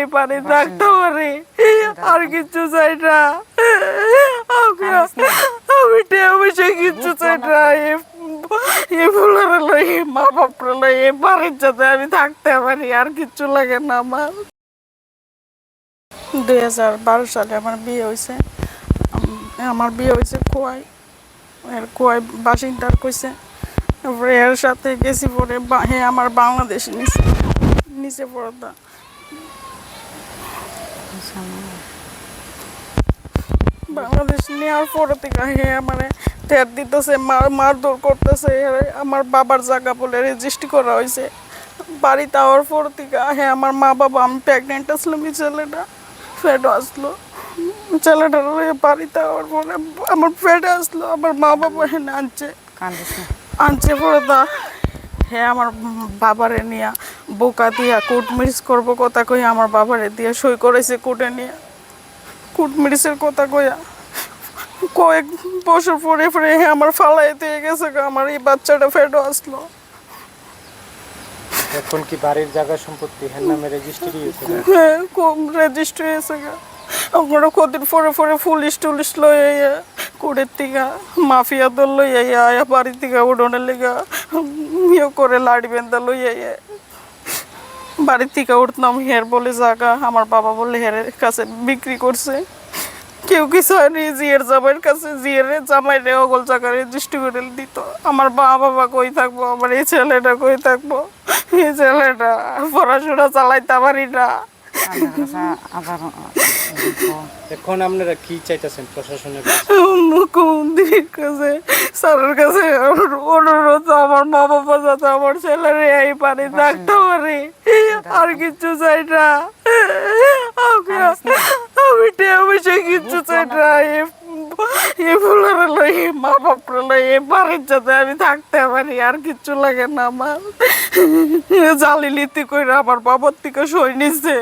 এই পানি থাকতে পারি, আর কিছু চাই না। আমি টেয়া পয়সা কিচ্ছু চাই না। এই ফুলার লই, মা বাপরা লই, এই বাড়ির যাতে আমি থাকতে পারি, আর কিচ্ছু লাগে না আমার। 2012 সালে আমার বিয়ে হয়েছে। আমার বিয়ে হয়েছে খোয়াই, খোয়াই বাসিন্দার কইছে। তারপরে এর সাথে গেছি পরে হে আমার বাংলাদেশে নিচে পড়তা। বাংলাদেশ নেওয়ার পরে থেকে হে আমার তের দিতেছে, মারধর করতেছে। আমার বাবার জায়গা বলে রেজিস্ট্রি করা হয়েছে। বাড়িতে আওয়ার পর থেকে হে আমার মা বাবা, আমি প্রেগনেন্ট আসলাম, এই ছেলেটা ফেটও আসলো। ছেলেটার বাড়িতে আওয়ার পরে আমার ফেটে আসলো। আমার মা বাবা হেনে আনছে পরে হ্যাঁ আমার বাবারে নিয়ে বোকা দিয়া কোর্ট ম্যারেজ করবো কথা কই আমার বাবারে দিয়ে সই করেছে কোর্টে নিয়ে। কোর্ট ম্যারেজের কথা কইয়া কয়েক বছর পরে পরে হ্যাঁ আমার ফালাই দিয়ে গেছে। আমার এই বাচ্চাটা ফেটও আসলো। এখন কি বাড়ির জায়গা সম্পত্তি হের নামে রেজিস্ট্রি হয়েছে? হ্যাঁ, রেজিস্ট্রি হয়েছে। আমরা কদিন পরে পরে পুলিশ টুলিশ লইয়া কোর্টের থেকে মাফিয়া দল লইয়া আয়া বাড়ির থেকে উঠোনের লেগা ইয়ে করে লাড়ি বেঁধা লইয়া বাড়ির থেকে উঠতাম। হের বলে জায়গা আমার বাবা বলে হের কাছে বিক্রি করছে। কেউ কি চায়নি জিয়ের জামাইয়ের কাছে, জিয়ের জামাইরে অগল জায়গা রেজিস্ট্রি করে দিত। আমার বাবা কই থাকবো, আমার এই ছেলেটা কই থাকবো? এই ছেলেটা পড়াশোনা চালাইতে পারি না। এখন আপনারা কি চাইতেছেন প্রশাসনের মুখ্যমন্ত্রীর কাছে, স্যারের কাছে অনুরোধ, আমার মা বাবা যাতে আমার ছেলেরে এই পানি থাকতে পারে, আর কিচ্ছু চাই না। আমি টেয়া পয়সা কিচ্ছু চাই না। এই ফুলার লই, মা বাপরা লই, এই বাড়ির যাতে আমি থাকতে পারি, আর কিচ্ছু লাগে না আমার। জালিলিতি কইরা আমার বাবার থেকে সই নিছে।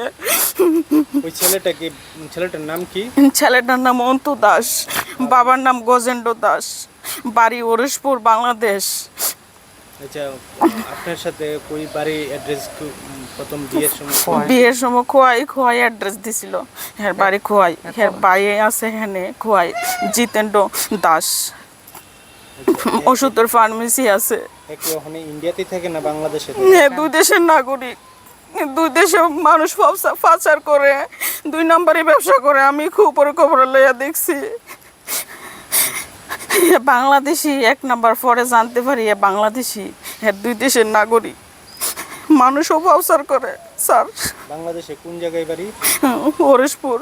ওই ছেলেটা কি, ছেলেটার নাম কি? ছেলেটার নাম অন্তু দাস, বাবার নাম গজেন্দ্র দাস, বাড়ি ওরসপুর, বাংলাদেশ। আচ্ছা, আপনার সাথে কই বাড়ি অ্যাড্রেস প্রথম বিয়ের সময় খোয়াই অ্যাড্রেস দিছিল। হের বাড়ি খোয়াই, হের বাড়ি আছে হেনে খোয়াই, জিতেন্দ্র দাস। ওষুধের ফার্মেসি আছে। ইন্ডিয়াতে থাকে না বাংলাদেশে? দুই দেশের নাগরিক। দুই দেশে মানুষ পাচার করে, 2 নম্বরে ব্যবসা করে। আমি খবর লইয়া দেখছি। বাংলাদেশি 1 নাম্বার, পরে জানতে পারি বাংলাদেশি। হ্যাঁ, 2 দেশের নাগরিক, মানুষও পাচার করে। স্যার, বাংলাদেশে কোন জায়গায় বাড়ি? Harishpur.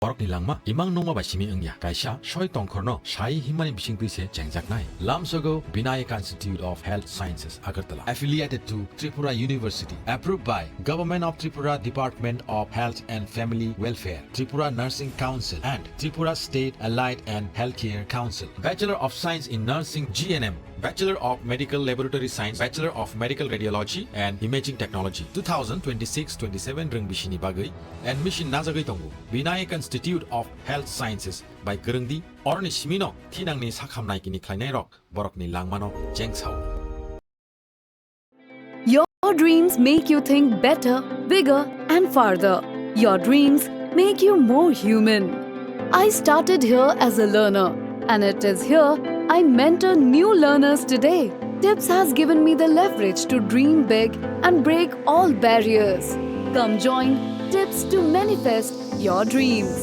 Borok ni langma imang nongma ba simi engya kaisa soi tongkhorno sai himani bising tuise jengjaknai lamsogo Vinayaka Institute of Health Sciences Agartala affiliated to Tripura University approved by Government of Tripura Department of Health and Family Welfare, Tripura Nursing Council and Tripura State Allied and Healthcare Council. Bachelor of Science in Nursing GNM, Bachelor of Medical Laboratory Science, Bachelor of Medical Radiology and Imaging Technology 2026-27 ring bishini Bagwi admission najagai tongo Vinayaka Institute of Health Sciences by Gerungdi orni simino thinangni sakhamnai kini khlainai rok borokni langmano jengsau. Your dreams make you think better, bigger and farther. Your dreams make you more human. I started here as a learner, and it is here I mentor new learners today. Tips has given me the leverage to dream big and break all barriers. Come join Tips to manifest your dreams.